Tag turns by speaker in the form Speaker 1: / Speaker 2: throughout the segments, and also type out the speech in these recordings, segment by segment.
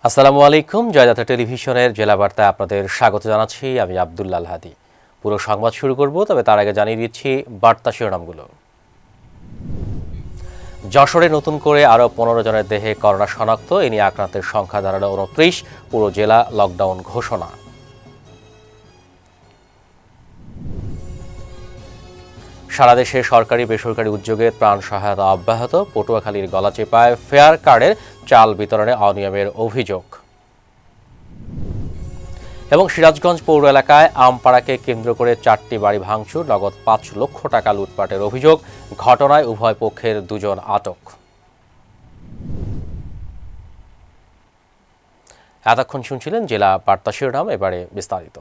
Speaker 1: আসসালামু আলাইকুম। জয়যাত্রা টেলিভিশনের জেলা বার্তায় আপনাদের স্বাগত জানাচ্ছি। আমি আব্দুল্লাহ হাদি। পুরো সংবাদ শুরু করব, তবে তার আগে জানিয়ে দিচ্ছি বার্তা শিরোনামগুলো। যশোরে নতুন করে আরও 15 জনের দেহে করোনা শনাক্ত, এ নিয়ে আক্রান্তের সংখ্যা দাঁড়ালো 29। পুরো জেলা লকডাউন ঘোষণা। সারা দেশে সরকারি বেসরকারি উদ্যোগে ত্রাণ সহায়তা অব্যাহত। পটুয়াখালীর গলাচিপায় ফেয়ার কার্ডের চাল বিতরণে অনিয়মের অভিযোগ। এবং সিরাজগঞ্জ পৌর এলাকায় আমপাড়াকে কেন্দ্র করে 4টি বাড়ি ভাঙচুর, নগদ 5 লক্ষ টাকা লুটপাটের অভিযোগ। ঘটনায় উভয় পক্ষের 2 জন আটক। এতক্ষণ শুনছিলেন জেলা বার্তা শিরোনাম, এবারে বিস্তারিত।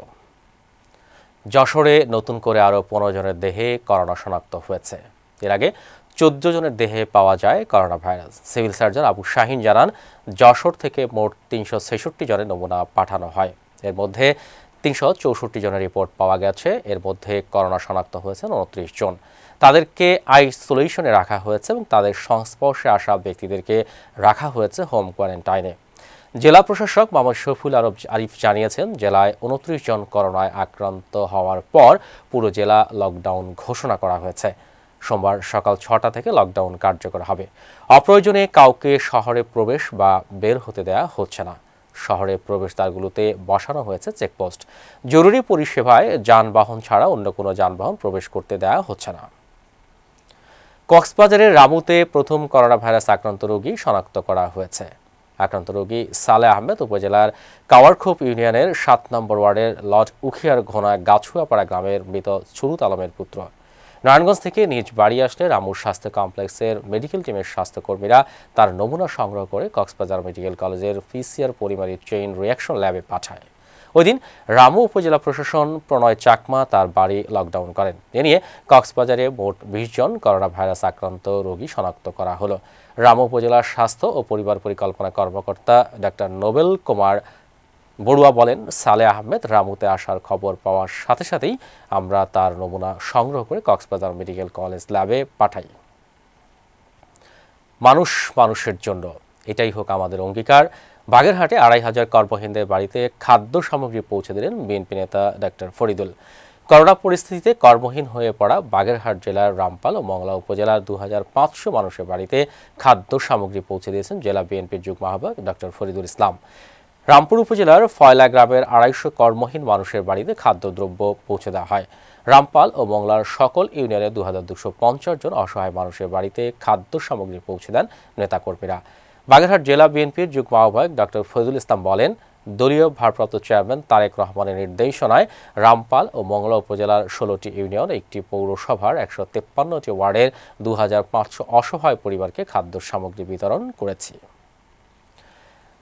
Speaker 1: যশোরে নতুন করে আরও 15 জনের দেহে করোনা শনাক্ত হয়েছে। এর আগে 14 জনের দেহে পাওয়া যায় corona virus. Civil surgeon Abu Shahin জানান, যশোর থেকে মোট 366 জনের নমুনা পাঠানো হয়। এর মধ্যে 364 জনের রিপোর্ট পাওয়া গেছে। এর মধ্যে করোনা শনাক্ত হয়েছেন 29 জন। তাদেরকে আইসোলেশনে রাখা হয়েছে এবং তাদের সংস্পর্শে আসা ব্যক্তিদেরকে রাখা হয়েছে হোম কোয়ারেন্টাইনে। জেলা প্রশাসক মোহাম্মদ শফিউল আরিফ জানিয়েছেন, জেলায় 29 জন করোনায় আক্রান্ত হওয়ার পর পুরো জেলা লকডাউন ঘোষণা করা হয়েছে। সোমবার সকাল 6টা থেকে লকডাউন কার্যকর হবে। অপ্রয়োজনে কাউকে শহরে প্রবেশ বা বের হতে দেওয়া হচ্ছে না। শহরের প্রবেশদ্বারগুলোতে বসানো হয়েছে চেকপোস্ট। জরুরি পরিষেবায় যানবাহন ছাড়া অন্য কোনো যানবাহন প্রবেশ করতে দেওয়া হচ্ছে না। কক্সবাজারের রামুতে প্রথম করোনা ভাইরাস আক্রান্ত রোগী শনাক্ত করা হয়েছে। আক্রান্ত রোগী সালেহ আহমেদ উপজেলার কাওয়ারখোপ ইউনিয়নের 7 নম্বর ওয়ার্ডের লর্ড উখিয়ার ঘোনা গাছুয়াপাড়া গ্রামের মৃত সুরুত আলমের পুত্র। নারায়ণগঞ্জ থেকে নিজ বাড়ি আসলে রামুর স্বাস্থ্য কমপ্লেক্সের মেডিকেল টিমের স্বাস্থ্যকর্মীরা তার নমুনা সংগ্রহ করে কক্সবাজার মেডিকেল কলেজের পিসিআর পলিমারি চেইন রিঅ্যাকশন ল্যাবে পাঠায়। ওই দিন রামু উপজেলা প্রশাসন প্রণয় চাকমা তার বাড়ি লকডাউন করেন। এ নিয়ে কক্সবাজারে মোট 20 জন করোনা ভাইরাস আক্রান্ত রোগী শনাক্ত করা হলো। রামু উপজেলার স্বাস্থ্য ও পরিবার পরিকল্পনা কর্মকর্তা ডাক্তার নোবেল কুমার বড়ুয়া বলেন, সালেহ আহমেদ রামুতে আসার খবর পাওয়ার সাথে সাথেই আমরা তার নমুনা সংগ্রহ করে কক্সবাজার মেডিকেল কলেজ ল্যাবে পাঠাই। মানুষ মানুষের জন্য, এটাই হোক আমাদের অঙ্গীকার। বাগেরহাটে 2500 কর্মহীনদের বাড়িতে খাদ্য সামগ্রী পৌঁছে দিলেন বিএনপি নেতা ডাক্তার ফরিদুল। করোনা পরিস্থিতিতে কর্মহীন হয়ে পড়া বাগেরহাট জেলার রামপাল ও মংলা উপজেলার 2500 মানুষের বাড়িতে খাদ্য সামগ্রী পৌঁছে দিয়েছেন জেলা বিএনপির যুগ্ম আহ্বায়ক ডাক্তার ফরিদুল ইসলাম। রামপুর উপজেলার ফয়লা গ্রামের 250 কর্মহীন মানুষের বাড়িতে খাদ্যদ্রব্য পৌঁছে দেওয়া হয়। রামপাল ও মংলার সকল ইউনিয়নের 2250 জন অসহায় মানুষের বাড়িতে খাদ্য সামগ্রী পৌঁছে দেন নেতাকর্মীরা। বাগেরহাট জেলা বিএনপির যুগ্ম আহ্বায়ক ডক্টর ফরিদুল ইসলাম বলেন, দলীয় ভারপ্রাপ্ত চেয়ারম্যান তারেক রহমানের নির্দেশনায় রামপাল ও মংলা উপজেলার 16টি ইউনিয়ন, একটি পৌরসভার 153টি ওয়ার্ডের 2500 অসহায় পরিবারকে খাদ্য সামগ্রী বিতরণ করেছি।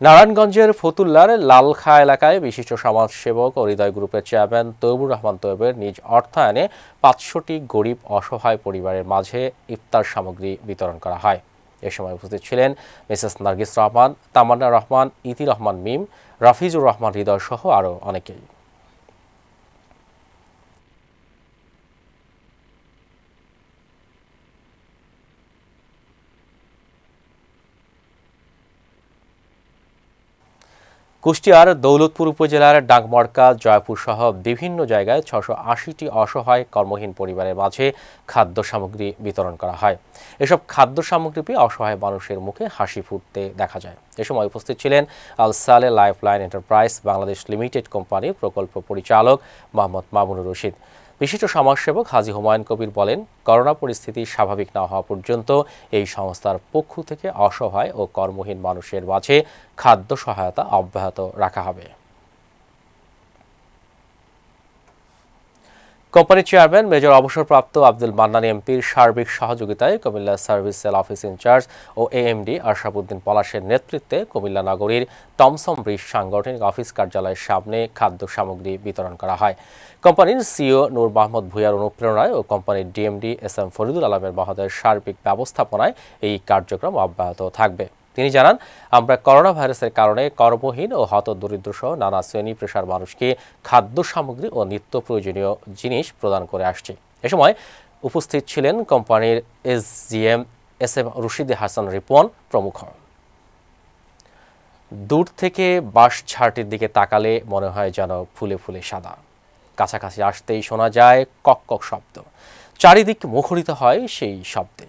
Speaker 1: নারায়ণগঞ্জের ফতুল্লার লালখা এলাকায় বিশিষ্ট সমাজসেবক ও হৃদয় গ্রুপের চেয়ারম্যান তৈবুর রহমান তৈবের নিজ অর্থায়নে 500টি গরিব অসহায় পরিবারের মাঝে ইফতার সামগ্রী বিতরণ করা হয়। এ সময় উপস্থিত ছিলেন মিসেস নার্গিস রহমান, তামান্না রহমান, ইতি রহমান মিম, রাফিজুর রহমান হৃদয় সহ আরও অনেকেই। কুষ্টিয়ার দৌলতপুর উপজেলার ডাকমরকা, জয়পুর সহ বিভিন্ন জায়গায় 680টি অসহায় কর্মহীন পরিবারের মাঝে খাদ্য সামগ্রী বিতরণ করা হয়। এসব খাদ্য সামগ্রী পেয়ে অসহায় মানুষের মুখে হাসি ফুটতে দেখা যায়। এ সময় উপস্থিত ছিলেন আল সালে লাইফলাইন এন্টারপ্রাইজ বাংলাদেশ লিমিটেড কোম্পানির প্রকল্প পরিচালক মোহাম্মদ মামুনুর রশিদ। বিশিষ্ট সমাজসেবক হাজী হুমায়ুন কবির বলেন, করোনা পরিস্থিতি স্বাভাবিক না হওয়া পর্যন্ত এই সংস্থার পক্ষ থেকে অসহায় ও কর্মহীন মানুষের মাঝে খাদ্য সহায়তা অব্যাহত রাখা হবে। কোম্পানির চেয়ারম্যান মেজর অবসরপ্রাপ্ত আব্দুল মান্নান এমপির সার্বিক সহযোগিতায় Comilla service cell office incharge ও এএমডি আশরাফুদ্দিন পলাশের নেতৃত্বে কুমিল্লা নগরীর টমসম ব্রিজ সাংগঠনিক অফিস কার্যালয়ের সামনে খাদ্য সামগ্রী বিতরণ করা হয়। কোম্পানির সিইও নূর মাহমুদ ভূঁইয়ার অনুপ্রেরণায় ও কোম্পানির ডিএমডি এস এম ফরিদুল আলমের মহোদয়ের সার্বিক ব্যবস্থাপনায় এই কার্যক্রম অব্যাহত থাকবে। তিনি জানান, আমরা করোনা ভাইরাসের কারণে কর্মহীন ও হতদরিদ্র সহ নানা শ্রেণী পেশার মানুষকে খাদ্য সামগ্রী ও নিত্য প্রয়োজনীয় জিনিস প্রদান করে আসছি। এ সময় উপস্থিত ছিলেন কোম্পানির SGM S M Rashid Hasan Ripon প্রমুখ। দূর থেকে বাঁশ ঝাড়টির দিকে তাকালে মনে হয় যেন ফুলে ফুলে সাদা। কাছাকাছি আসতেই শোনা যায় কক কক শব্দ। চারিদিক মুখরিত হয় সেই শব্দে।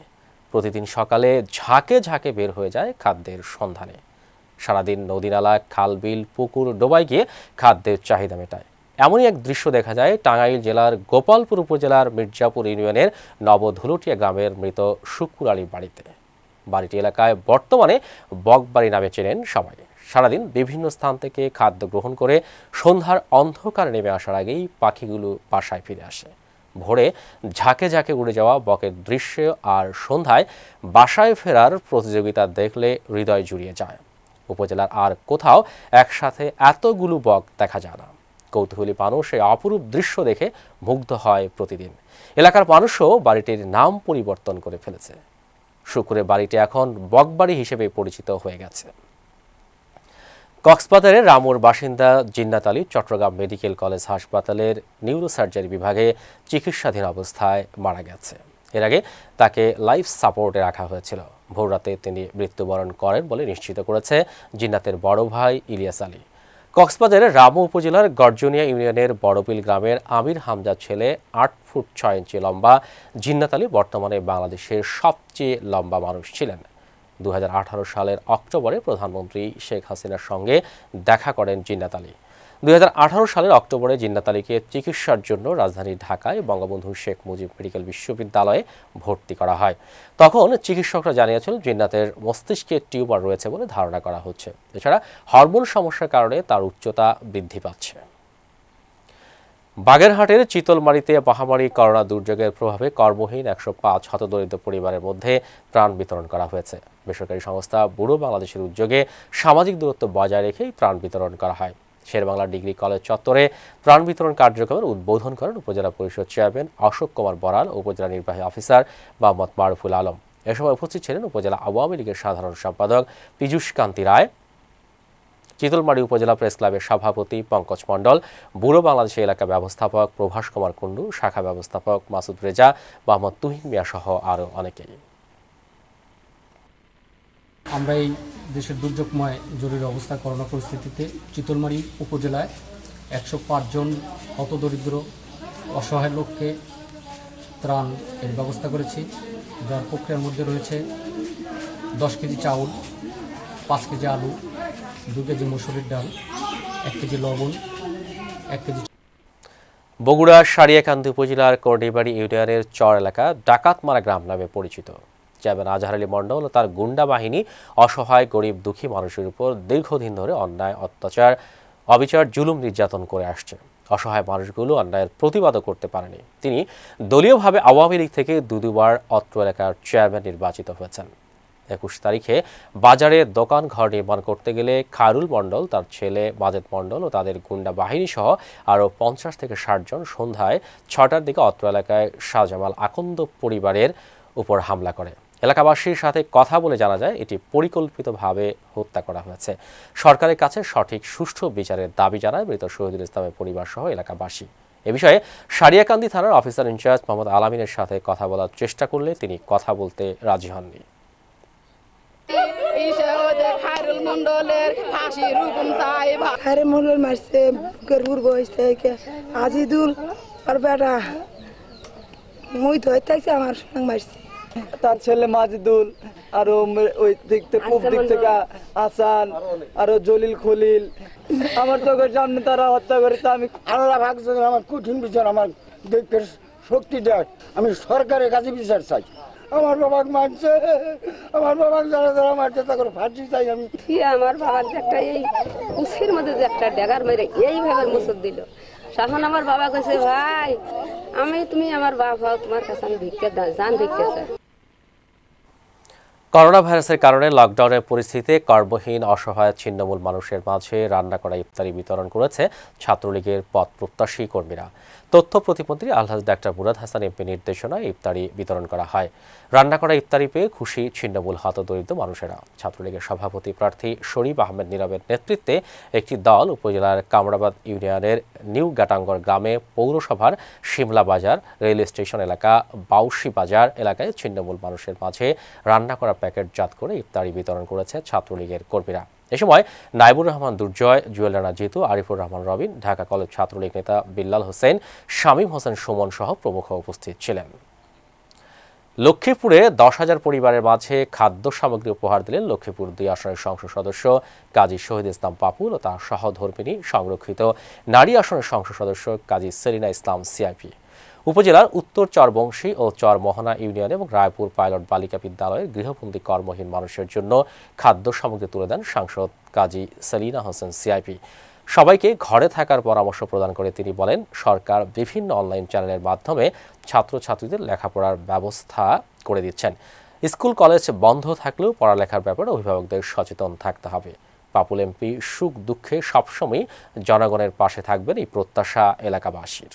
Speaker 1: প্রতিদিন সকালে ঝাঁকে ঝাঁকে বের হয়ে যায় খাদ্যের সন্ধানে। সারাদিন নদী-নালা, খাল, বিল, পুকুর ডোবায় গিয়ে খাদ্যের চাহিদা মেটায়। এমনই এক দৃশ্য দেখা যায় টাঙ্গাইল জেলার গোপালপুর উপজেলার মির্জাপুর ইউনিয়নের নবধুলটিয়া গ্রামের মৃত শুকুর আলীর বাড়িতে। বাড়িটি এলাকায় বর্তমানে বকবাড়ি নামে চেনেন সবাই। সারাদিন বিভিন্ন স্থান থেকে খাদ্য গ্রহণ করে সন্ধ্যার অন্ধকার নেমে আসার আগেই পাখিগুলো বাসায় ফিরে আসে। ভোরে ঝাঁকে ঝাঁকে উড়ে যাওয়া বকের দৃশ্য আর সন্ধ্যায় বাসায় ফেরার প্রতিযোগিতা দেখলে হৃদয় জুড়িয়ে যায়। উপজেলার আর কোথাও একসাথে এতগুলো বক দেখা যায় না। কৌতূহলী মানুষ এই অপরূপ দৃশ্য দেখে মুগ্ধ হয় প্রতিদিন। এলাকার মানুষও বাড়িটির নাম পরিবর্তন করে ফেলেছে। শুকুরের বাড়িটি এখন বকবাড়ি হিসেবে পরিচিত হয়ে গেছে। কক্সবাজারের রামুর বাসিন্দা জিন্নাত আলী চট্টগ্রাম মেডিকেল কলেজ হাসপাতালের নিউরোসার্জারি বিভাগে চিকিৎসাধীন অবস্থায় মারা গেছে। এর আগে তাকে লাইফ সাপোর্টে রাখা হয়েছিল। ভোররাতে তিনি মৃত্যুবরণ করেন বলে নিশ্চিত করেছে জিন্নাতের বড় ভাই ইলিয়াস আলী। কক্সবাজারের রামু উপজেলার গর্জনিয়া ইউনিয়নের বড়বিল গ্রামের আমির হামজার ছেলে ৮ ফুট ৬ ইঞ্চি লম্বা জিন্নাত আলী বর্তমানে বাংলাদেশের সবচেয়ে লম্বা মানুষ ছিলেন। ২০১৮ সালের অক্টোবরে প্রধানমন্ত্রী শেখ হাসিনার সঙ্গে দেখা করেন জিন্নাত আলী। ২০১৮ সালের অক্টোবরে জিন্নাত আলীকে চিকিৎসার জন্য রাজধানী ঢাকায় বঙ্গবন্ধু শেখ মুজিব মেডিকেল বিশ্ববিদ্যালয়ে ভর্তি করা হয়। তখন চিকিৎসকরা জানিয়েছিল জিন্নাতের মস্তিষ্কে টিউমার রয়েছে বলে ধারণা করা হচ্ছে। এছাড়া হরমোন সমস্যার কারণে তার উচ্চতা বৃদ্ধি পাচ্ছে। বাগেরহাটের চিতলমারীতে মহামারী করোনা দুর্যোগের প্রভাবে কর্মহীন ১০৫ হতদরিদ্র পরিবারের মধ্যে ত্রাণ বিতরণ করা হয়েছে। বেসরকারি সংস্থা ব্যুরো বাংলাদেশের উদ্যোগে সামাজিক দূরত্ব বজায় রেখেই ত্রাণ বিতরণ করা হয়। শেরেবাংলা ডিগ্রি কলেজ চত্বরে ত্রাণ বিতরণ কার্যক্রমের উদ্বোধন করেন উপজেলা পরিষদ চেয়ারম্যান অশোক কুমার বড়াল ও উপজেলা নির্বাহী অফিসার মোহাম্মদ মারুফুল আলম। এ সময় উপস্থিত ছিলেন উপজেলা আওয়ামী লীগের সাধারণ সম্পাদক পীযূষ কান্তি রায়, চিতলমারী উপজেলা প্রেস ক্লাবের সভাপতি পঙ্কজ মণ্ডল, ব্যুরো বাংলাদেশ এলাকা ব্যবস্থাপক প্রভাস কুমার কুণ্ডু, শাখা ব্যবস্থাপক মাসুদ রেজা, মোহাম্মদ তুহিন মিয়া সহ আরও অনেকেই।
Speaker 2: আমরা এই দেশের দুর্যোগময় জরুরি অবস্থা করোনা পরিস্থিতিতে চিতলমারী উপজেলায় ১০৫ জন হতদরিদ্র অসহায় লোককে ত্রাণ এর ব্যবস্থা করেছি, যার প্রক্রিয়ার মধ্যে রয়েছে 10 কেজি চাউল, 5 কেজি আলু, 2 কেজি মসুরির ডাল, 1 কেজি লবণ, 1 কেজি।
Speaker 1: বগুড়ার সারিয়াকান্দি উপজেলার কর্ডিবাড়ি ইউনিয়নের চর এলাকা ডাকাতমারা গ্রাম নামে পরিচিত। চেয়ারম্যান আজহার আলী মণ্ডল ও তার গুন্ডা বাহিনী অসহায় গরিব দুঃখী মানুষের উপর দীর্ঘদিন ধরে অন্যায়, অত্যাচার, অবিচার, জুলুম নির্যাতন করে আসছে। অসহায় মানুষগুলো অন্যায়ের প্রতিবাদও করতে পারেনি। তিনি দলীয়ভাবে আওয়ামী লীগ থেকে দুবার অত্র এলাকার চেয়ারম্যান নির্বাচিত হয়েছেন। ২১ তারিখে বাজারে দোকান ঘর নির্মাণ করতে গেলে খায়রুল মণ্ডল, তার ছেলে মাজেদ মণ্ডল ও তাদের গুন্ডা বাহিনী সহ আরও ৫০ থেকে ৬০ জন সন্ধ্যায় ৬টার দিকে অত্র এলাকায় শাহজামাল আকন্দ পরিবারের উপর হামলা করে। এলাকাবাসীর সাথে কথা বলে জানা যায় এটি পরিকল্পিতভাবে হত্যা করা হয়েছে। সরকারের কাছে সঠিক সুষ্ঠু বিচারের দাবি জানায় মৃত শহীদুল ইসলামের পরিবার সহ এলাকাবাসী। এ বিষয়ে সারিয়াকান্দি থানার অফিসার ইনচার্জ মোহাম্মদ আলামিনের সাথে কথা বলার চেষ্টা করলে তিনি কথা বলতে রাজি হননি।
Speaker 3: আজিদুল আর বেটা মুই ধরতেছি আমার সঙ্গে মারছে।
Speaker 4: তার ছেলে মাজিদুল, আরো ওই দিক থেকে পূব দিক থেকে আসান, আরো জলিল খলিল, আমার চোখের সামনে তারা হত্যা করেছে। আমি
Speaker 5: আল্লাহ ভাগছে আমার কঠিন বিচার, আমার দেখের শক্তি দেয়। আমি সরকারের কাছে বিচার চাই। আমার বাবাকে মারছে, আমার বাবাকে যারা যারা মারছে তাকে ফাঁসি চাই আমি।
Speaker 6: আমার বাবার যে একটা এই কুশির মধ্যে যে একটা ড্যাগার মেরে এইভাবে মুসুর দিল। তখন আমার বাবা কইছে, ভাই তুমি আমার বাবা, তোমার কাছে আমি ভিক্ষা জান ভিক্ষা চাই।
Speaker 1: করোনা ভাইরাসের কারণে লকডাউনের পরিস্থিতিতে কর্মহীন অসহায় ছিন্নমূল মানুষের মাঝে রান্না করা ইফতারি বিতরণ করেছে ছাত্রলীগের পদ প্রত্যাশী কর্মীরা। তথ্য প্রতিমন্ত্রী আলহাজ ডাক্তার মুরাদ হাসান এমপি নির্দেশনায় ইফতারি বিতরণ করা হয়। রান্না করা ইফতারি পেয়ে খুশি ছিন্নমূল হতদরিদ্র মানুষেরা। ছাত্রলীগের সভাপতি প্রার্থী শরীফ আহমেদ নীরবের নেতৃত্বে একটি দল উপজেলার কামরাবাদ ইউনিয়নের নিউ গাটাঙ্গর গ্রামে পৌরসভার শিমলা বাজার, রেল স্টেশন এলাকা, বাউসি বাজার এলাকায় ছিন্নমূল মানুষের মাঝে রান্না করা প্যাকেটজাত করে ইফতারি বিতরণ করেছে ছাত্রলীগের কর্মীরা। এ সময় নাইবুর রহমান দুর্জয়, জুয়েল রানা জিতু, আরিফুর রহমান রবিন, ঢাকা কলেজ ছাত্রলীগ নেতা বিল্লাল হোসেন, শামীম হোসেন সুমন সহ প্রমুখ উপস্থিত ছিলেন। লক্ষ্মীপুরে 10,000 পরিবারের মাঝে খাদ্য সামগ্রী উপহার দিলেন লক্ষ্মীপুর 2 আসনের সংসদ সদস্য কাজী শহীদ ইসলাম পাপুল ও তার সহধর্মিণী সংরক্ষিত নারী আসনের সংসদ সদস্য কাজী সেলিনা ইসলাম সিআইপি। উপজেলার উত্তর চরবংশী ও চরমোহনা ইউনিয়ন এবং রায়পুর পাইলট বালিকা বিদ্যালয়ের গৃহবন্দী কর্মহীন মানুষের জন্য খাদ্য সামগ্রী তুলে দেন সাংসদ কাজী সেলিনা হোসেন সিআইপি। সবাইকে ঘরে থাকার পরামর্শ প্রদান করে তিনি বলেন, সরকার বিভিন্ন অনলাইন চ্যানেলের মাধ্যমে ছাত্রছাত্রীদের লেখাপড়ার ব্যবস্থা করে দিচ্ছেন। স্কুল কলেজ বন্ধ থাকলেও পড়ালেখার ব্যাপারে অভিভাবকদের সচেতন থাকতে হবে। পাপুল এমপি সুখ দুঃখে সবসময় জনগণের পাশে থাকবেন, এই প্রত্যাশা এলাকাবাসীর।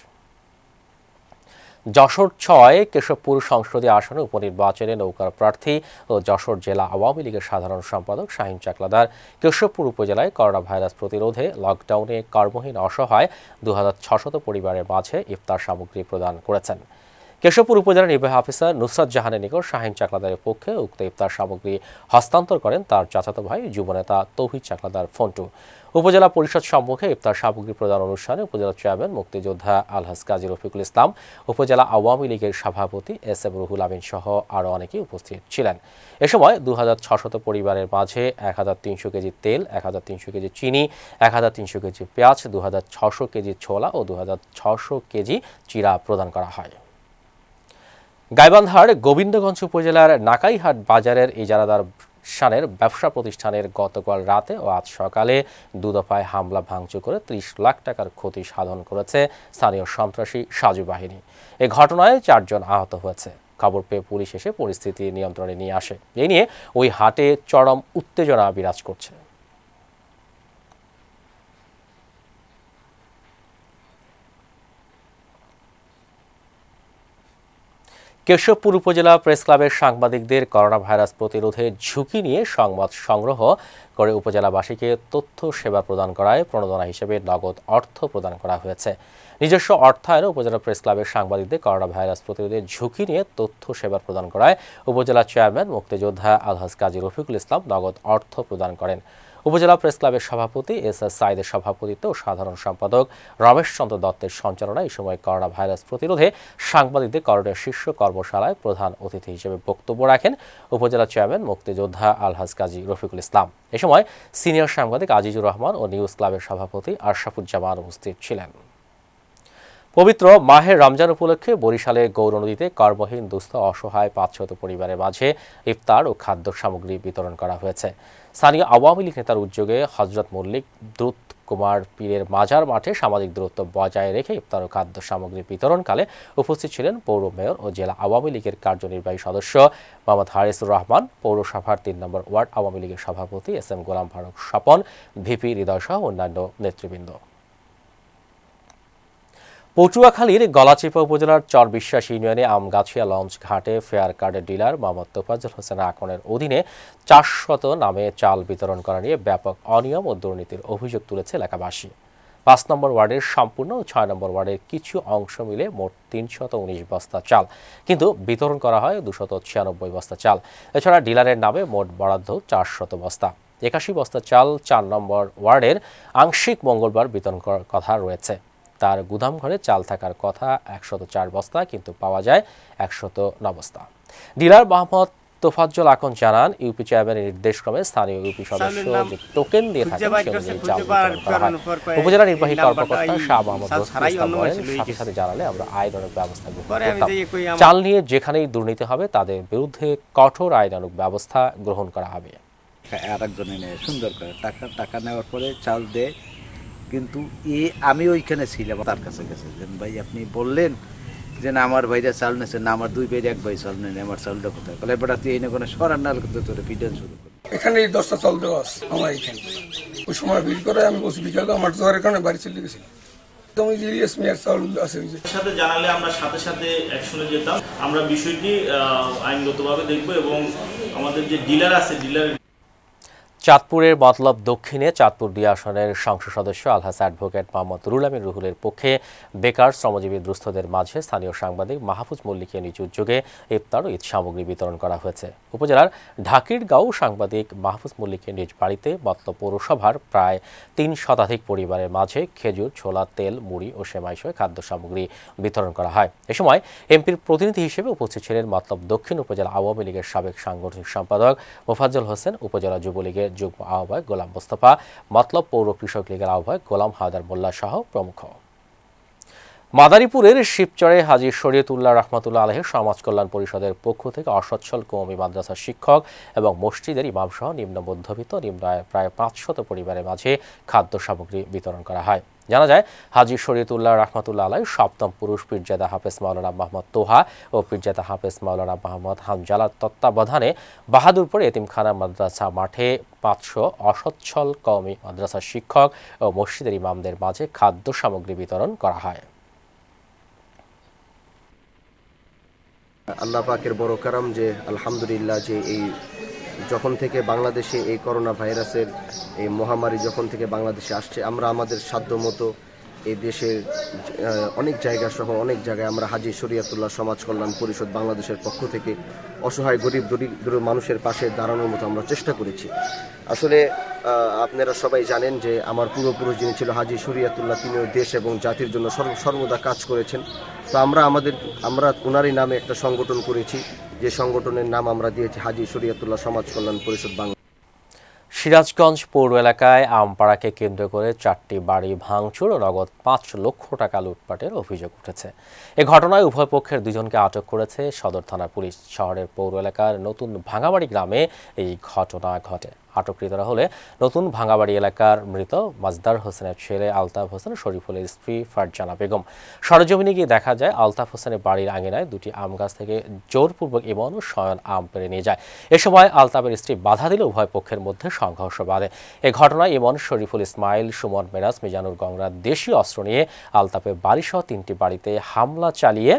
Speaker 1: যশোর 6 কেশবপুর সংসদীয় আসনে উপনির্বাচনে নৌকার প্রার্থী ও যশোর জেলা আওয়ামী লীগের সাধারণ সম্পাদক শাহীন চাকলাদার কেশবপুর উপজেলায় করোনা ভাইরাস প্রতিরোধে লকডাউনে কর্মহীন অসহায় 2600 পরিবারের মাঝে ইফতার সামগ্রী প্রদান করেছেন। কেশবপুর উপজেলা নির্বাহী অফিসার নুসরাত জাহানের নিকট শাহীন চাকলাদারের পক্ষে উক্ত ইফতার সামগ্রী হস্তান্তর করেন তার চাচাতো ভাই যুবনেতা তৌহিদ চাকলাদার ফন্টু। উপজেলা পরিষদ সম্মুখে ইফতার সামগ্রী প্রদান অনুষ্ঠানে উপজেলা চেয়ারম্যান মুক্তিযোদ্ধা আলহাজ কাজী রফিকুল ইসলাম, উপজেলা আওয়ামী লীগের সভাপতি এস.এম. রুহুল আমিন সহ আরও অনেকেই উপস্থিত ছিলেন। এ সময় 2600 পরিবারের মাঝে 1300 কেজি তেল, 1300 কেজি চিনি, 1300 কেজি পেঁয়াজ, 2600 কেজি ছোলা ও 2600 কেজি চিরা প্রদান করা হয়। গাইবান্ধার গোবিন্দগঞ্জ উপজেলার নাকাইহাট বাজারের ইজারাদার শানের ব্যবসা প্রতিষ্ঠানের গতকাল রাতে ও আজ সকালে 2 দফায় হামলা ভাঙচুর করে 30 লাখ টাকার ক্ষতি সাধন করেছে স্থানীয় সন্ত্রাসী সাজু বাহিনী। এ ঘটনায় 4 জন আহত হয়েছে। খবর পেয়ে পুলিশ এসে পরিস্থিতি নিয়ন্ত্রণে নিয়ে আসে। এ নিয়ে ওই হাটে চরম উত্তেজনা বিরাজ করছে। কেশবপুর উপজেলা প্রেস ক্লাবের সাংবাদিকদের করোনা ভাইরাস প্রতিরোধে ঝুঁকি নিয়ে সংবাদ সংগ্রহ করে উপজেলাবাসীকে তথ্য সেবা প্রদান করায় প্রণোদনা হিসেবে নগদ অর্থ প্রদান করা হয়েছে। নিজস্ব অর্থায়নে উপজেলা প্রেস ক্লাবের সাংবাদিকদের করোনা ভাইরাস প্রতিরোধে ঝুঁকি নিয়ে তথ্য সেবা প্রদান করায় উপজেলা চেয়ারম্যান মুক্তিযোদ্ধা আলহাজ কাজী রফিকুল ইসলাম নগদ অর্থ প্রদান করেন। উপজেলা প্রেস ক্লাবের সভাপতি এস.এস. সাইদের সভাপতিত্বে ও সাধারণ সম্পাদক রমেশ চন্দ্র দত্তের সঞ্চালনায় এই সময় করোনা ভাইরাস প্রতিরোধে সাংবাদিকদের করোনার শীর্ষ কর্মশালায় প্রধান অতিথি হিসেবে বক্তব্য রাখেন উপজেলা চেয়ারম্যান মুক্তিযোদ্ধা আলহাজ কাজী রফিকুল ইসলাম। এ সময় সিনিয়র সাংবাদিক আজিজুর রহমান ও নিউজ ক্লাবের সভাপতি আশরাফুজ্জামান উপস্থিত ছিলেন। পবিত্র মাহে রমজান উপলক্ষে বরিশালের গৌরনদীতে কর্মহীন দুস্থ অসহায় 500 পরিবারের মাঝে ইফতার ও খাদ্য সামগ্রী বিতরণ করা হয়েছে। স্থানীয় আওয়ামী লীগ নেতার উদ্যোগে হযরত মল্লিক দ্রুত কুমার পীরের মাজার মাঠে সামাজিক দূরত্ব বজায় রেখে ইফতার ও খাদ্য সামগ্রী বিতরণকালে উপস্থিত ছিলেন পৌর মেয়র ও জেলা আওয়ামী লীগের কার্যনির্বাহী সদস্য মোহাম্মদ হারিসুর রহমান, পৌরসভার 3 নম্বর ওয়ার্ড আওয়ামী লীগের সভাপতি এস.এম. গোলাম ফারুক স্বপন, ভিপি হৃদয় সহ অন্যান্য নেতৃবৃন্দ। পটুয়াখালীর গলাচিপা উপজেলার চরবিশ্বাস ইউনিয়নে আমগাছিয়া লঞ্চ ঘাটে ফেয়ার কার্ডের ডিলার মোহাম্মদ তোফাজ্জল হোসেন আকনের অধীনে 400 নামে চাল বিতরণ করা নিয়ে ব্যাপক অনিয়ম ও দুর্নীতির অভিযোগ তুলেছে এলাকাবাসী। 5 নম্বর ওয়ার্ডের সম্পূর্ণ ও 6 নম্বর ওয়ার্ডের কিছু অংশ মিলে মোট 319 বস্তা চাল, কিন্তু বিতরণ করা হয় 296 বস্তা চাল। এছাড়া ডিলারের নামে মোট বরাদ্দ 400 বস্তা। 81 বস্তা চাল 4 নম্বর ওয়ার্ডের আংশিক মঙ্গলবার বিতরণ করার কথা রয়েছে। তার গুদামঘরে চাল থাকার কথা 104 বস্তা, কিন্তু পাওয়া যায় 109 বস্তা। ডিলার মোহাম্মদ তোফাজ্জল আকন জানান, ইউপি চেয়ারম্যানের নির্দেশক্রমে স্থানীয় ইউপি সদস্য যে টোকেন দিয়ে থাকেন সে অনুযায়ী চাল বিতরণ করা হয়। উপজেলা নির্বাহী কর্মকর্তা শাহ মোহাম্মদ ইসলাম বলেন, সাথে সাথে জানালে আমরা আইনানুগ ব্যবস্থা গ্রহণ করতাম। চাল নিয়ে যেখানেই দুর্নীতি হবে তাদের বিরুদ্ধে কঠোর আইনানুগ ব্যবস্থা গ্রহণ করা হবে।
Speaker 7: আরেকজন এনে সুন্দর করে টাকা নেওয়ার পরে চাল দেয়, কিন্তু আমি ওইখানে ছিলাম, তার কাছে গেছে যে ভাই আপনি বললেন যে না আমার ভাইরা চাল নেছে, না আমার 2 ভাইরা 1 ভাই চাল নেন, আমার চালটা কোথায়? বলে বেটা তুই এই কোনো সরার নাল করতে তোর পিডন শুরু করে।
Speaker 5: এখানে 10টা চাল দেওয়া আছে আমার এখানে। ওই সময় বিল করে আমি বসে বিকালে আমার জ্বরের কারণে বাড়ি চলে গেছি। তুমি জিরিয়াস মেয়ার চাল আছে
Speaker 8: সাথে জানালে আমরা সাথে সাথে অ্যাকশনে যেতাম। আমরা বিষয়টি আইনগতভাবে দেখব এবং আমাদের যে ডিলার আছে ডিলার
Speaker 1: চাঁদপুরের মতলব দক্ষিণে চাঁদপুর ২ আসনের সংসদ সদস্য আলহাজ অ্যাডভোকেট মোহাম্মদ রুহুল আমিন রুহুলের পক্ষে বেকার শ্রমজীবী দুস্থদের মাঝে স্থানীয় সাংবাদিক মাহফুজ মল্লিকের নিজ উদ্যোগে ইফতার ও ঈদ সামগ্রী বিতরণ করা হয়েছে। উপজেলার ঢাকিরগাঁও সাংবাদিক মাহফুজ মল্লিকের নিজ বাড়িতে মতলব পৌরসভার প্রায় ৩ শতাধিক পরিবারের মাঝে খেজুর, ছোলা, তেল, মুড়ি ও সেমাইসহ খাদ্য সামগ্রী বিতরণ করা হয়। এ সময় এমপির প্রতিনিধি হিসেবে উপস্থিত ছিলেন মতলব দক্ষিণ উপজেলা আওয়ামী লীগের সাবেক সাংগঠনিক সম্পাদক মোফাজ্জল হোসেন, উপজেলা যুবলীগের যুগ্ম আহ্বায়ক গোলাম মোস্তফা, মতলব পৌর কৃষক লীগের আহ্বায়ক গোলাম হায়দার মোল্লা সহ প্রমুখ। মাদারীপুরের শিবচরে হাজী শরীয়তুল্লাহ রহমাতুল্লাহ আলাইহির সমাজ কল্যাণ পরিষদের পক্ষ থেকে অসচ্ছল কওমি মাদ্রাসার শিক্ষক এবং মসজিদের ইমাম সহ নিম্ন মধ্যবিত্ত নিম্ন আয়ের প্রায় 500 পরিবারের মাঝে খাদ্য সামগ্রী বিতরণ করা হয়। জানা যায়, হাজী শরীয়তুল্লাহ রহমাতুল্লাহ আলাইহ সপ্তম পুরুষ পীরজাদা হাফেজ মাওলানা মোহাম্মদ তোহা ও পীরজাদা হাফেজ মাওলানা মোহাম্মদ হানজালার তত্ত্বাবধানে বাহাদুরপুর এতিমখানা মাদ্রাসা মাঠে 500 অসচ্ছল কওমি মাদ্রাসার শিক্ষক ও মসজিদের ইমামদের মাঝে খাদ্য সামগ্রী বিতরণ করা হয়।
Speaker 9: আল্লাহ পাকের বড় কারাম যে আলহামদুলিল্লাহ যে এই যখন থেকে বাংলাদেশে এই করোনা ভাইরাসের এই মহামারী যখন থেকে বাংলাদেশে আসছে, আমরা আমাদের সাধ্য মতো এই দেশের অনেক জায়গা সহ অনেক জায়গায় আমরা হাজী শরীয়তুল্লাহ সমাজ কল্যাণ পরিষদ বাংলাদেশের পক্ষ থেকে অসহায় গরিব দরিদ্র মানুষের পাশে দাঁড়ানোর মতো আমরা চেষ্টা করেছি। আসলে আপনারা সবাই জানেন যে আমার পূর্বপুরুষ যিনি ছিল হাজী শরীয়তুল্লাহ, তিনিও দেশ এবং জাতির জন্য সর্বদা কাজ করেছেন। তো আমরা ওনারই নামে একটা সংগঠন করেছি, যে সংগঠনের নাম আমরা দিয়েছি হাজী শরীয়তুল্লাহ সমাজ কল্যাণ পরিষদ বাংলা।
Speaker 1: সিরাজগঞ্জ পৌর এলাকায় আমপাড়াকে কেন্দ্র করে 4টি বাড়ি ভাঙচুর ও নগদ 5 লক্ষ টাকা লুটপাটের অভিযোগ উঠেছে। এ ঘটনায় উভয় পক্ষের 2 জনকে আটক করেছে সদর থানার পুলিশ। শহরের পৌর এলাকার নতুন ভাঙাবাড়ি গ্রামে এই ঘটনা ঘটে। আটককৃতরা হলে নতুন ভাঙাবাড়ি এলাকার মৃত মাজদার হোসেনের ছেলে আলতাফ হোসেন, শরীফুলের স্ত্রী ফারজানা বেগম। সরেজমিনে গিয়ে দেখা যায় আলতাফ হোসেনের বাড়ির আঙিনায় 2টি আম গাছ থেকে জোরপূর্বক ইমন ও শয়ন আম পেড়ে নিয়ে যায়। এ সময় আলতাফের স্ত্রী বাধা দিলে উভয় পক্ষের মধ্যে সংঘর্ষ বাধে। এ ঘটনায় ইমন, শরীফুল, ইসমাইল, সুমন, মেরাজ, মিজানুর গংরা দেশীয় অস্ত্র নিয়ে আলতাফের বাড়িসহ 3টি বাড়িতে হামলা চালিয়ে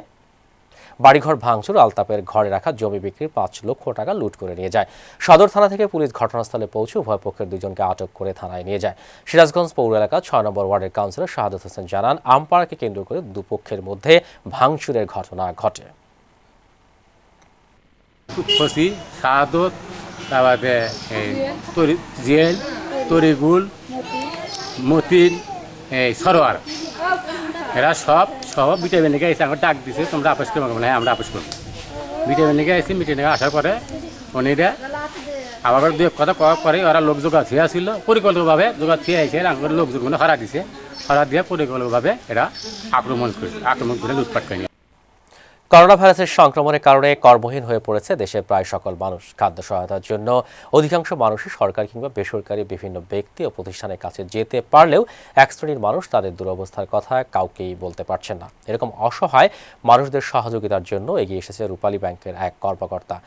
Speaker 1: বাড়িঘর ভাঙচুর, আলতাফের ঘরে রাখা জমি বিক্রির 5 লক্ষ টাকা লুট করে নিয়ে যায়। সদর থানা থেকে পুলিশ ঘটনাস্থলে পৌঁছে উভয় পক্ষের 2 জনকে আটক করে থানায় নিয়ে যায়। সিরাজগঞ্জ পৌর এলাকা 6 নম্বর ওয়ার্ডের কাউন্সিলর শাহাদত হোসেন জানান, আমপাড়াকে কেন্দ্র করে দুপক্ষের মধ্যে ভাঙচুরের ঘটনা ঘটে।
Speaker 10: শাহাদত, তারপরে জিয়েল, তরিগুল, মতিন, সরোয়ার, এরা সব বিটামিন লেগে এসে আমার ডাক দিছে, তোমরা আপস করবো না, আমরা আপস করবো। বিটামিন লেগে এসে মিটিং লেগে আসার পরে উনিরা আবার 2 কথা কওয়ার পরে ওরা লোক জোগাড় থিয়া ছিল, পরিকল্পিতভাবে জোগাড় থিয়ে এসে আমার লোক জোগাড় হারা দিছে, হারা দিয়ে পরিকল্পিতভাবে এরা আক্রমণ করে লুটপাট করে।
Speaker 1: করোনা ভাইরাসের সংক্রমণের কারণে কর্মহীন হয়ে পড়েছে দেশের প্রায় সকল মানুষ। খাদ্য সহায়তার জন্য অধিকাংশ মানুষই সরকারি কিংবা বেসরকারি বিভিন্ন ব্যক্তি ও প্রতিষ্ঠানের কাছে যেতে পারলেও এক শ্রেণীর মানুষ তাদের দুরবস্থার কথা কাউকেই বলতে পারছেন না। এরকম অসহায় মানুষদের সহযোগিতার জন্য এগিয়ে এসেছে রূপালী ব্যাংকের এক কর্মকর্তা।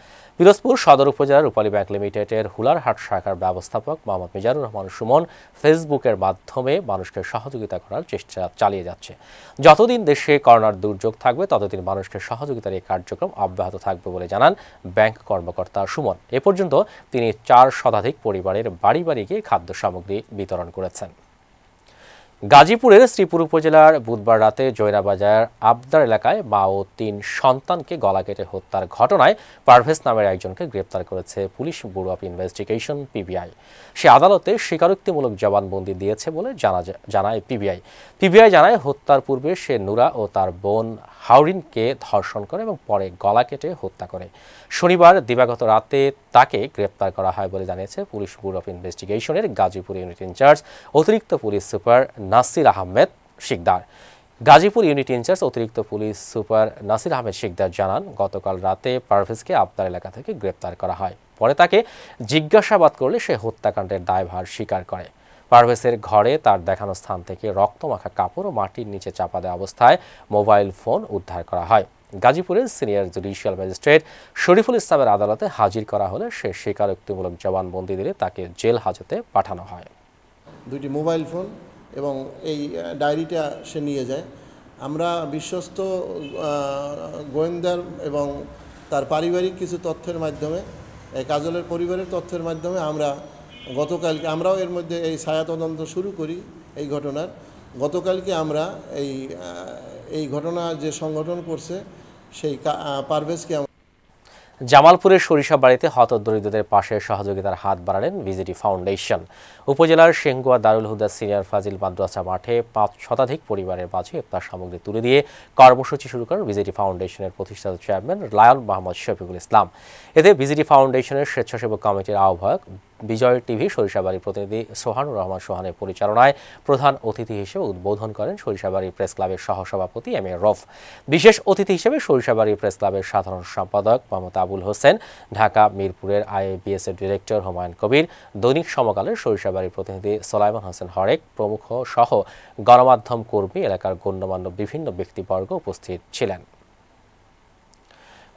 Speaker 1: পিরোজপুর সদর উপজেলার রূপালী ব্যাংক লিমিটেডের হুলারহাট শাখার ব্যবস্থাপক মোহাম্মদ মিজানুর রহমান সুমন ফেসবুকের মাধ্যমে মানুষকে সহযোগিতা করার চেষ্টা চালিয়ে যাচ্ছে। যতদিন দেশে করোনার দুর্যোগ থাকবে ততদিন মানুষকে সহযোগিতার এই কার্যক্রম অব্যাহত থাকবে বলে জানান ব্যাংক কর্মকর্তা সুমন। এ পর্যন্ত তিনি 4 শতাধিক পরিবারের বাড়ি বাড়ি গিয়ে খাদ্য সামগ্রী বিতরণ করেছেন। গাজীপুরের শ্রীপুর উপজেলার বুধবার রাতে জয়নাবাজার আবদার এলাকায় মা ও 3 সন্তানকে গলা কেটে হত্যার ঘটনায় পারভেজ নামের একজনকে গ্রেপ্তার করেছে police bureau of investigation PBI. সে আদালতে স্বীকারোক্তিমূলক জবানবন্দি দিয়েছে বলে জানায় পিবিআই জানায়, হত্যার পূর্বে সে নুরা ও তার বোন হাওরিনকে ধর্ষণ করে এবং পরে গলা কেটে হত্যা করে। শনিবার দিবাগত রাতে তাকে গ্রেপ্তার করা হয় বলে জানিয়েছে পুলিশ ব্যুরো অফ ইনভেস্টিগেশনের গাজীপুর ইউনিট ইনচার্জ অতিরিক্ত police super Nasir Ahmed Shikder. Gazipur unit incharge অতিরিক্ত পুলিশ সুপার নাসির আহমেদ শিকদার জানান, গতকাল রাতে পারভেজকে আবদার এলাকা থেকে গ্রেপ্তার করা হয়। পরে তাকে জিজ্ঞাসাবাদ করলে সে হত্যাকাণ্ডের দায়ভার স্বীকার করে। পারভেজের ঘরে তার দেখানো স্থান থেকে রক্তমাখা কাপড় ও মাটির নিচে চাপা দেওয়া অবস্থায় মোবাইল ফোন উদ্ধার করা হয়। গাজীপুরের সিনিয়র জুডিশিয়াল ম্যাজিস্ট্রেট শরীফুল ইসলামের আদালতে হাজির করা হলে সে স্বীকারোক্তিমূলক জবানবন্দি দিলে তাকে জেল হাজতে পাঠানো হয়।
Speaker 11: 2টি মোবাইল ফোন এবং এই ডায়েরিটা সে নিয়ে যায়। আমরা বিশ্বস্ত গোয়েন্দার এবং তার পারিবারিক কিছু তথ্যের মাধ্যমে, কাজলের পরিবারের তথ্যের মাধ্যমে আমরা গতকালকে আমরাও এর মধ্যে এই ছায়া তদন্ত শুরু করি এই ঘটনার। গতকালকে আমরা এই ঘটনা যে সংগঠন করছে সেই পারভেজকে
Speaker 1: জামালপুরের সরিষাবাড়িতে হতদরিদ্রদের পাশে সহযোগিতার হাত বাড়ালেন ভিজিটি ফাউন্ডেশন। উপজেলার শেঙ্গুয়া দারুল হুদা সিনিয়র ফাজিল মাদ্রাসা মাঠে 5 শতাধিক পরিবারের মাঝে ইফতার সামগ্রী তুলে দিয়ে কর্মসূচি শুরু করেন ভিজিটি ফাউন্ডেশনের প্রতিষ্ঠাতা চেয়ারম্যান লায়ন মোহাম্মদ শফিকুল ইসলাম। এতে ভিজিটি ফাউন্ডেশনের স্বেচ্ছাসেবক কমিটির আহ্বায়ক বিজয় টিভি সরিষাবাড়ির প্রতিনিধি সোহানুর রহমান সোহানের পরিচালনায় প্রধান অতিথি হিসেবে উদ্বোধন করেন সরিষাবাড়ি প্রেস ক্লাবের সহসভাপতি এম এ রফ। বিশেষ অতিথি হিসেবে সরিষাবাড়ি প্রেস ক্লাবের সাধারণ সম্পাদক মোহাম্মদ আবুল হোসেন, ঢাকা মিরপুরের IABS এর ডিরেক্টর হুমায়ুন কবির, দৈনিক সমকালের সরিষাবাড়ির প্রতিনিধি সোলাইমান হোসেন হরেক প্রমুখ সহ গণমাধ্যম কর্মী, এলাকার গণ্যমান্য বিভিন্ন ব্যক্তিবর্গ উপস্থিত ছিলেন।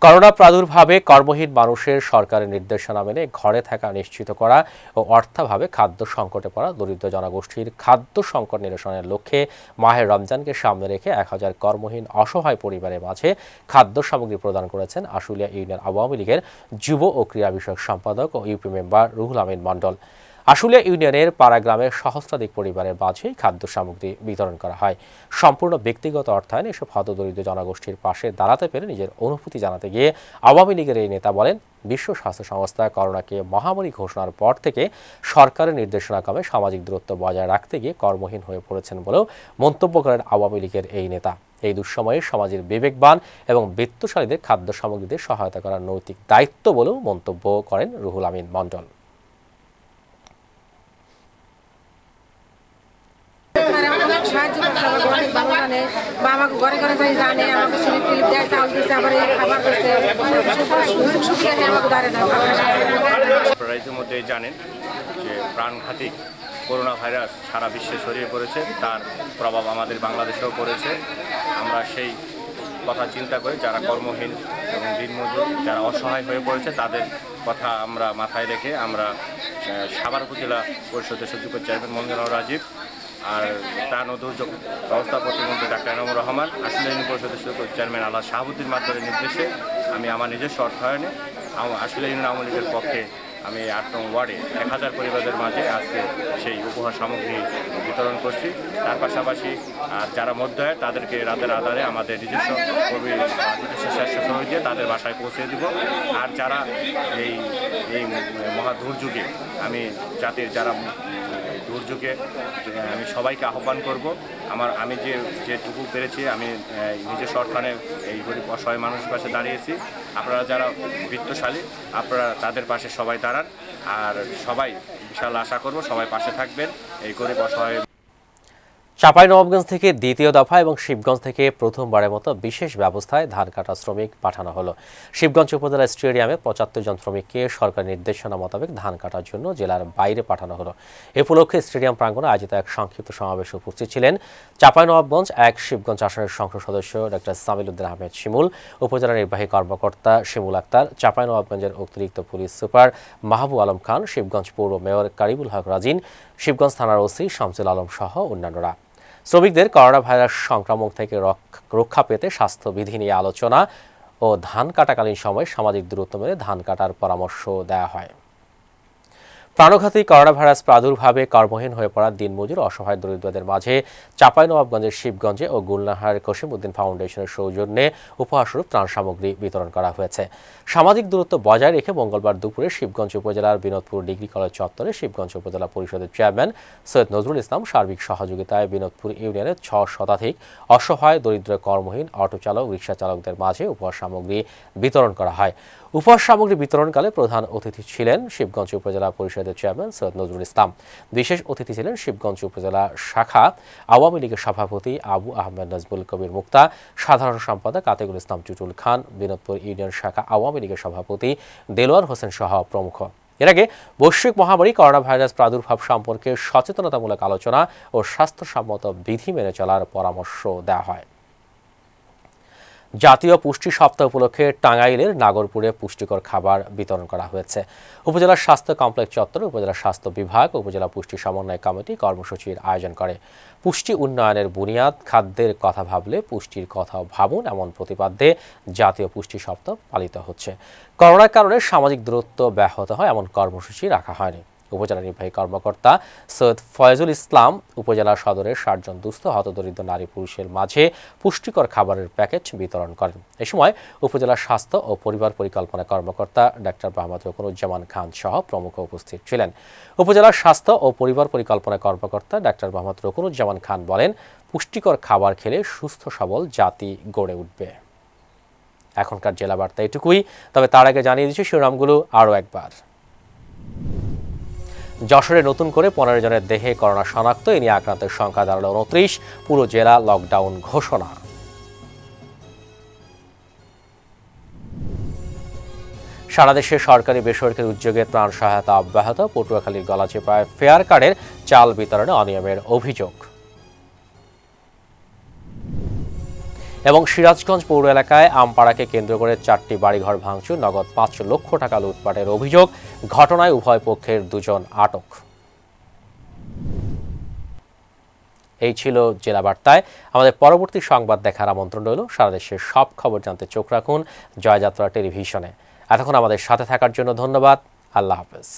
Speaker 1: করোনা প্রাদুর্ভাবে কর্মহীন মানুষের সরকারের নির্দেশনা মেনে ঘরে থাকা নিশ্চিত করা ও অর্থাভাবে খাদ্য সংকটে পড়া দরিদ্র জনগোষ্ঠীর খাদ্য সংকট নিরসনের লক্ষ্যে মাহে রমজানকে সামনে রেখে 1000 কর্মহীন অসহায় পরিবারের মাঝে খাদ্য সামগ্রী প্রদান করেছেন আশুলিয়া ইউনিয়ন আওয়ামী লীগের যুব ও ক্রীড়া বিষয়ক সম্পাদক ও ইউপি মেম্বার রুহুল আমিন মণ্ডল। আশুলিয়া ইউনিয়নের পাড়াগ্রামের সহস্রাধিক পরিবারের মাঝে খাদ্য সামগ্রী বিতরণ করা হয়। সম্পূর্ণ ব্যক্তিগত অর্থায়নে এসব হতদরিদ্র জনগোষ্ঠীর পাশে দাঁড়াতে পেরে নিজের অনুভূতি জানাতে গিয়ে আওয়ামী লীগের এই নেতা বলেন, বিশ্ব স্বাস্থ্য সংস্থা করোনাকে মহামারী ঘোষণার পর থেকে সরকারের নির্দেশনাক্রমে সামাজিক দূরত্ব বজায় রাখতে গিয়ে কর্মহীন হয়ে পড়েছেন বলেও মন্তব্য করেন আওয়ামী লীগের এই নেতা। এই দুঃসময়ে সমাজের বিবেকবান এবং বিত্তশালীদের খাদ্য সামগ্রীতে সহায়তা করার নৈতিক দায়িত্ব বলেও মন্তব্য করেন রুহুল আমিন মণ্ডল।
Speaker 12: সাহায্য করছে, আমাকে অনেক ভালো জানে বা আমাকে ঘরে ঘরে যাই জানে, আমাকে সিলিপ টিলিপ দেয়, চাউল দিচ্ছে, আবার খাবার করছে, সুবিধা নিয়ে আমাকে ধরে না।
Speaker 13: আপনারা ইতিমধ্যেই জানেন যে প্রাণঘাতী করোনা ভাইরাস সারা বিশ্বে ছড়িয়ে পড়েছে, তার প্রভাব আমাদের বাংলাদেশেও পড়েছে। আমরা সেই কথা চিন্তা করে যারা কর্মহীন এবং দিনমজুর, যারা অসহায় হয়ে পড়েছে তাদের কথা আমরা মাথায় রেখে আমরা সাভার উপজেলা পরিষদের সচিব চেয়ারম্যান মঞ্জুর রাজীব আর ত্রাণ ও দুর্যোগ ব্যবস্থা প্রতিমন্ত্রী ডাক্তার এনামুর রহমান, আশুলিয়া ইউনিয়ন পরিষদের চেয়ারম্যান আল্লাহ শাহাবুদ্দিন মাতবরের নির্দেশে আমি আমার নিজস্ব অর্থায়নে আশুলিয়া ইউনিয়ন আওয়ামী লীগের পক্ষে আমি 8 নং ওয়ার্ডে 1000 পরিবারের মাঝে আজকে সেই উপহার সামগ্রী বিতরণ করছি। তার পাশাপাশি আর যারা মধ্যে তাদেরকে রাতের আধারে আমাদের নিজস্ব কর্মী নিজস্ব স্বেচ্ছাসেবক দিয়ে তাদের বাসায় পৌঁছে দিব। আর যারা এই মহা দুর্যোগে আমি জাতির যারা দুর্যোগে আমি সবাইকে আহ্বান করব, আমি যেটুকু পেরেছি আমি নিজস্ব অর্থায়নে এই গরিব অসহায় মানুষের পাশে দাঁড়িয়েছি। আপনারা যারা বিত্তশালী আপনারা তাদের পাশে সবাই দাঁড়ান, আর সবাই বিশাল আশা করব সবাই পাশে থাকবেন এই গরিব অসহায়।
Speaker 1: চাঁপাইনবাবগঞ্জ থেকে দ্বিতীয় দফা এবং শিবগঞ্জ থেকে প্রথমবারের মতো বিশেষ ব্যবস্থায় ধান কাটা শ্রমিক পাঠানো হলো। শিবগঞ্জ উপজেলা স্টেডিয়ামে 75 জন শ্রমিককে সরকারি নির্দেশনা মোতাবেক ধান কাটার জন্য জেলার বাইরে পাঠানো হলো। এ উপলক্ষে স্টেডিয়াম প্রাঙ্গণে আয়োজিত এক সংক্ষিপ্ত সমাবেশে উপস্থিত ছিলেন চাঁপাইনবাবগঞ্জ 1 শিবগঞ্জ আসনের সংসদ সদস্য ডক্টর সামিল উদ্দিন আহমেদ শিমুল, উপজেলা নির্বাহী কর্মকর্তা শিমুল আক্তার, চাঁপাইনবাবগঞ্জের অতিরিক্ত পুলিশ সুপার মাহবুব আলম খান, শিবগঞ্জ পৌর মেয়র কারিবুল হক রাজিন, শিবগঞ্জ থানার ওসি শামসুল আলম সহ অন্যান্যরা। শ্রমিকদের করোনা ভাইরাস সংক্রমণ থেকে রক্ষা পেতে স্বাস্থ্যবিধি নিয়ে আলোচনা ও ধান কাটাকালীন সময় সামাজিক দূরত্ব মেনে ধান কাটার পরামর্শ দেওয়া হয়। প্রাণঘাতী করোনা ভাইরাস প্রাদুর্ভাবে কর্মহীন হয়ে পড়া দিনমজুর অসহায় দরিদ্রদের মাঝে চাঁপাইনবাবগঞ্জের শিবগঞ্জে ও গুলনাহার কসিমউদ্দিন ফাউন্ডেশনের সৌজন্যে উপহারস্বরূপ ত্রাণ সামগ্রী বিতরণ করা হয়েছে। সামাজিক দূরত্ব বজায় রেখে মঙ্গলবার দুপুরে শিবগঞ্জ উপজেলার বিনোদপুর ডিগ্রি কলেজ চত্বরে শিবগঞ্জ উপজেলা পরিষদের চেয়ারম্যান সৈয়দ নজরুল ইসলাম সার্বিক সহযোগিতায় বিনোদপুর ইউনিয়নের 6 শতাধিক অসহায় দরিদ্র কর্মহীন অটো চালক, রিক্সা চালকদের মাঝে উপহার সামগ্রী বিতরণ করা হয়। উপহার সামগ্রী বিতরণকালে প্রধান অতিথি ছিলেন শিবগঞ্জ উপজেলা পরিষদের চেয়ারম্যান সৈয়দ নজরুল ইসলাম। বিশেষ অতিথি ছিলেন শিবগঞ্জ উপজেলা শাখা আওয়ামী লীগের সভাপতি আবু আহমেদ নাজবুল কবির মুক্তা, সাধারণ সম্পাদক আতিকুল ইসলাম চুটুল খান, বিনোদপুর ইউনিয়ন শাখা আওয়ামী লীগের সভাপতি দেলোয়ার হোসেন সহ প্রমুখ। এর আগে বৈশ্বিক মহামারী করোনা ভাইরাস প্রাদুর্ভাব সম্পর্কে সচেতনতামূলক আলোচনা ও স্বাস্থ্যসম্মত বিধি মেনে চলার পরামর্শ দেওয়া হয়। জাতীয় পুষ্টি সপ্তাহ উপলক্ষে টাঙ্গাইলের নাগরপুরে পুষ্টিকর খাবার বিতরণ করা হয়েছে। উপজেলা স্বাস্থ্য কমপ্লেক্স চত্বরে উপজেলা স্বাস্থ্য বিভাগ ও উপজেলা পুষ্টি সমন্বয় কমিটি কর্মসূচির আয়োজন করে। পুষ্টি উন্নয়নের বুনিয়াদ, খাদ্যের কথা ভাবলে পুষ্টির কথা ভাবুন এমন প্রতিপাদ্যে জাতীয় পুষ্টি সপ্তাহ পালিত হচ্ছে। করোনার কারণে সামাজিক দূরত্ব ব্যাহত হয় এমন কর্মসূচি রাখা হয়নি। উপজেলা নির্বাহী কর্মকর্তা সৈয়দ ফয়জুল ইসলাম উপজেলা সদরের ৬০ জন দুস্থ হতদরিদ্র নারী পুরুষের মাঝে পুষ্টিকর খাবারের প্যাকেজ বিতরণ করেন। এ সময় উপজেলা স্বাস্থ্য ও পরিবার পরিকল্পনা কর্মকর্তা ডাক্তার মোহাম্মদ রকুনুজ্জামান খান সহ প্রমুখ উপস্থিত ছিলেন। উপজেলা স্বাস্থ্য ও পরিবার পরিকল্পনা কর্মকর্তা ডাক্তার মোহাম্মদ রকুনুজ্জামান খান বলেন, পুষ্টিকর খাবার খেলে সুস্থ সবল জাতি গড়ে উঠবে। এখনকার জেলা বার্তা এটুকুই, তবে তার আগে জানিয়ে দিচ্ছি শিরোনামগুলো আরও একবার। যশোরে নতুন করে 15 জনের দেহে করোনা শনাক্ত, এ নিয়ে আক্রান্তের সংখ্যা দাঁড়ালো 29, পুরো জেলা লকডাউন ঘোষণা। সারা দেশে সরকারি বেসরকারি উদ্যোগে ত্রাণ সহায়তা অব্যাহত, পটুয়াখালীর গলাচিপায় ফেয়ার কার্ডের চাল বিতরণে অনিয়মের অভিযোগ। এবং সিরাজগঞ্জ পৌর এলাকায় আমপাড়াকে কেন্দ্র করে 4টি বাড়িঘর ভাঙচুর, নগদ 5 লক্ষ টাকা লুটপাটের অভিযোগ। ঘটনায় উভয় পক্ষের 2 জন আটক। এই ছিল জেলা বার্তায়। আমাদের পরবর্তী সংবাদ দেখার আমন্ত্রণ রইল। সারা দেশের সব খবর জানতে চোখ রাখুন জয়যাত্রা টেলিভিশনে। এতক্ষণ আমাদের সাথে থাকার জন্য ধন্যবাদ। আল্লাহ হাফেজ।